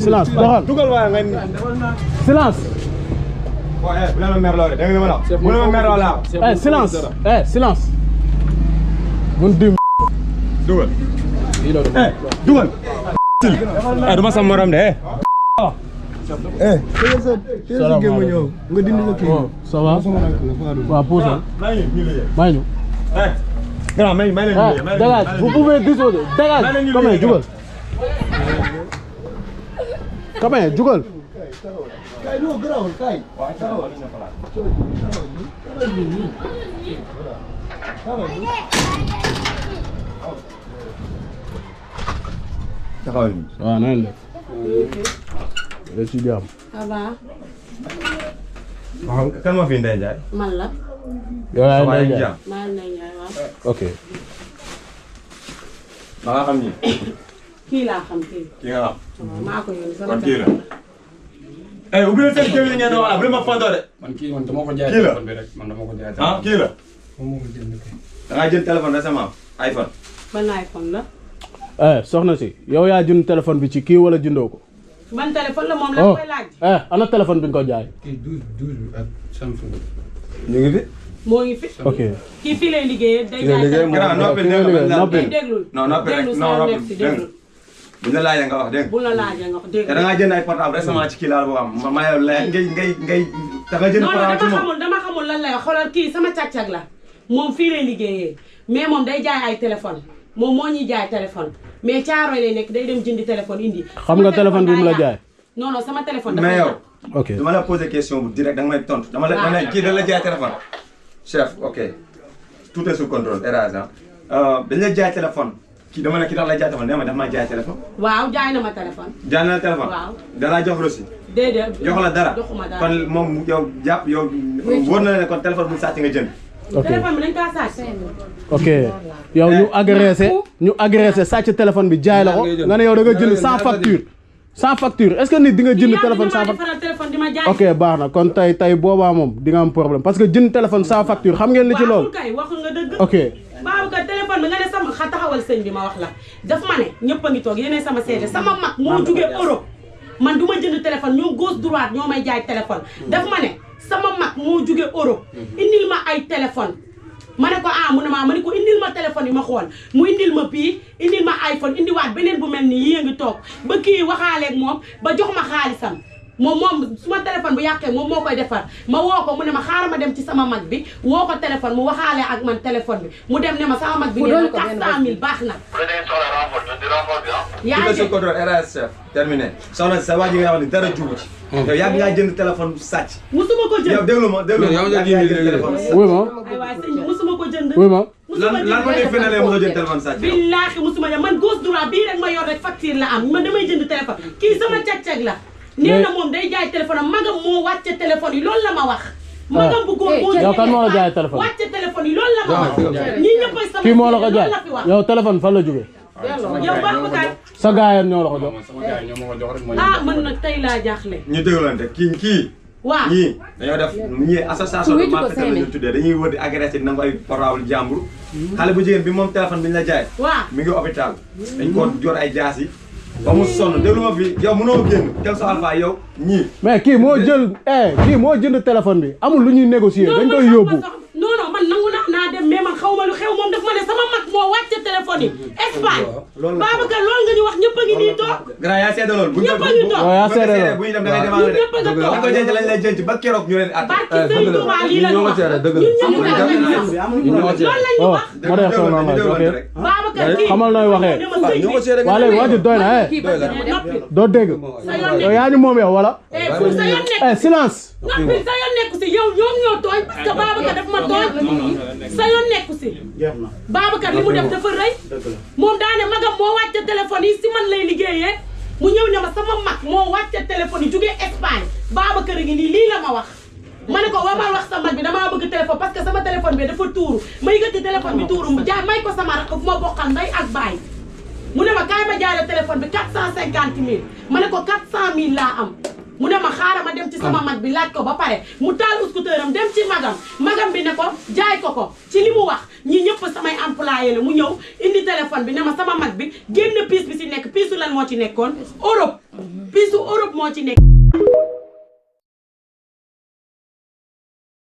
silence doxal dugal waaye nga silence. waaye bu la ma mer loole dégg nga ma la bu la ma mer loole silence silence. mun dim dugal. dugal. du ma sa morom de. salaamaaleykum nga dindi ko kii. ça va waaw puusal. may ñu. grand may leen ñu dégage vous pouvez disposer dégage. Kamay jugal. Kamay jugal. taxawal waaw na ngeen def. ci jàmm. ça va. kan moo fi Ndeye Ndiaye. man la. yow yaa Ndeye Ndiaye. maa ngi lay ñaan waaw. ok. da nga xam ni. kii laa xam kii. kii nga xam. maa ko yónni sama kon kii la. ubbi na seen kër yi ngeen wax bu ma fondoo de. man kii man dama ko jaay kii la téléphone bi rek man dama ko jaay ah kii la. moom moo ko jënd kay. da ngaa jënd téléphone récemment iPhone. ban iPhone la. soxna si yow yaa jënd téléphone bi ci kii wala jëndoo ko. ban téléphone la moom la koy laaj. ana téléphone bi nga ko jaay. kii 12 bi ak Samsung. ñu ngi fi. moo ngi fi. ok. kii fii lay liggéeyee day jaay téléphone. noppi déglul non noppi rek non noppi dégg bu ñu la laajee nga wax dégg bu la laajee nga wax dégg te da ngaa jënd ay portable récemment ci kii laa boo xam ma yow la ngay da nga jënd portable ci moom. dama xamul lan lay xoolal kii sama càccag la moom fii lay liggéeyee mais moom day jaay ay téléphone moom moo ñuy jaay téléphone mais caaroy lay nekk day dem jëndi téléphone indi. xam nga téléphone bi mu la jaay. non non sama téléphone. mais yow. ok dama la posé question bu direct da nga may tontu. dama la kii da la jaay téléphone. chef ok tout est sous contrôle érage dañ la jaay téléphone kii dama ne kii dax la jaay téléphone dama daf maa jaay téléphone. waaw jaay na ma téléphone. jaay na la téléphone. waaw da laa jox reçu. déedéet jox la dara joxuma dara kon moom yow jàpp yow. wóor na la ne kon téléphone bu sàcc nga jënd. ok téléphone bi dañ kaa sàcc. ok yow ñu agressé sàcc téléphone bi jaay la ko nga ne yow da nga jënd sans facture. sans facture est-ce que nit di nga jënd téléphone sans facture. ok baax na kon tey boobaa moom di nga am problème parce que jënd téléphone sans facture xam ngeen li ci loolu. kay wax nga dëgg. ok Babacar téléphone bi nga ne sama taxawal sëñ bi ma wax la daf ma ne ñëpp a ngi toog yéenay sama seede sama mag moo jugee Europe man du ma jënd téléphone ñoom gauche droite ñoo may jaay téléphone daf ma ne sama mag moo jugee Europe indil ma ay téléphone ma ne ko mu ne ma ne ko indil ma téléphone yi ma xool mu indil ma bii indil ma iPhone indiwaat beneen bu mel ni yii ngi toog ba kii waxaaleeg moom ba jox ma xaalisam moom suma téléphone bu yàqee moom moo koy defar ma woo ko mu ne ma xaaral ma dem ci sama mag bi woo ko téléphone mu waxaalee ak man téléphone bi mu dem ne ma sama mag bi nee na 400000 baax na. yaa ngi dégg contrôle RAS chef terminé soxna sa waa ji nga wax ni dara jubu ci. yow yaa ngi jënd téléphone sàcc. musuma ko jënd yow déglu ma yaa ngi jënd téléphone. wuy ma aywa sëñ bi musuma ko jënd. wuy ma lan moo lay fenalee mosoo jënd téléphone sàcc. billaahi musuma jënd man gauche droite bii rek ma yor rek facture la am man damay jënd téléphone kii sama càccag la. nee na moom day jaay téléphone am magam moo wàcce téléphone yi loolu la ma wax. magam bu góor moo yow kan moo la jaay téléphone wàcce téléphone yi loolu la ma wax. ñii ñëppay sama kii moo la ko jaay yow téléphone fan la jógee. yow Babacar. sa gaayam ñoo la ko jox. sama gars ñoo ma ko jox rek ma man nag tey laa jaaxle. ñu déglante kii. waaw ñii dañoo def ñii association de malfaiteurs la ñu tuddee dañuy wër di agressé di nangu ay portable jàmbur. xale bu jigéen bi moom téléphone bi ñu la jaay. waaw mi ngi hôpital. dañ ko jor ay jaas yi. ba mu sonn déglu ma fi yow mënoo génn quel soit alpha yow ñii. mais kii moo jënd téléphone bi amul lu ñuy négocier dañ koy yóbbu. non man nangu naa dem mais man xaw ma lu xew moom daf ma ne sama mag moo wàcce téléphone yi Espagne. Babacar loolu nga ñu wax ñëpp a ngi nii toog. grand yaa seede loolu. ñëpp a ngi toog yaa seede loolu bu ñu dem da ngay demandé ñëpp a nga toog. ko jënc lañ lay jënc ba keroog ñu leen at. barki Sëñ Tuuba lii la ñu wax loolu lañ ñu wax. ma dee xool ma ok Babacar kii xamal nooy waxee. waa léegi waa ji doy na doo dégg. yow yaa ñu moom yow wala. sa yoon nekk silence. noppi sa yoon nekku si yow ñoom ñoo tooñ parce que Babacar daf ma tooñ sa yoon nekku si Babacar li mu def dafa rëy moom daane magam moo wàcce téléphone yi si man lay liggéeyee mu ñëw ne ma sama mag moo wàcce téléphone yi jógee Espagne Babacar a ngi nii lii la ma wax ma ne ko wamal wax sa mag bi damaa bëgg téléphone parce que sama téléphone bi dafa tuuru may gëtti téléphone bi tuuru jaay may ko sama rakk fu ma bokkal nday ak baay mu ne ma kaay ma jaay la téléphone bi 450000 ma ne ko 400000 laa am mu ne ma xaaral ma dem ci sama mag bi laaj ko ba pare mu taal scooter am dem ci magam bi ne ko jaay ko ci li mu wax ñi ñëpp samay employé la mu ñëw indi téléphone bi ne ma sama mag bi génn piis bi si nekk piisu lan moo ci nekkoon Europe bisu Europe moo ci nekk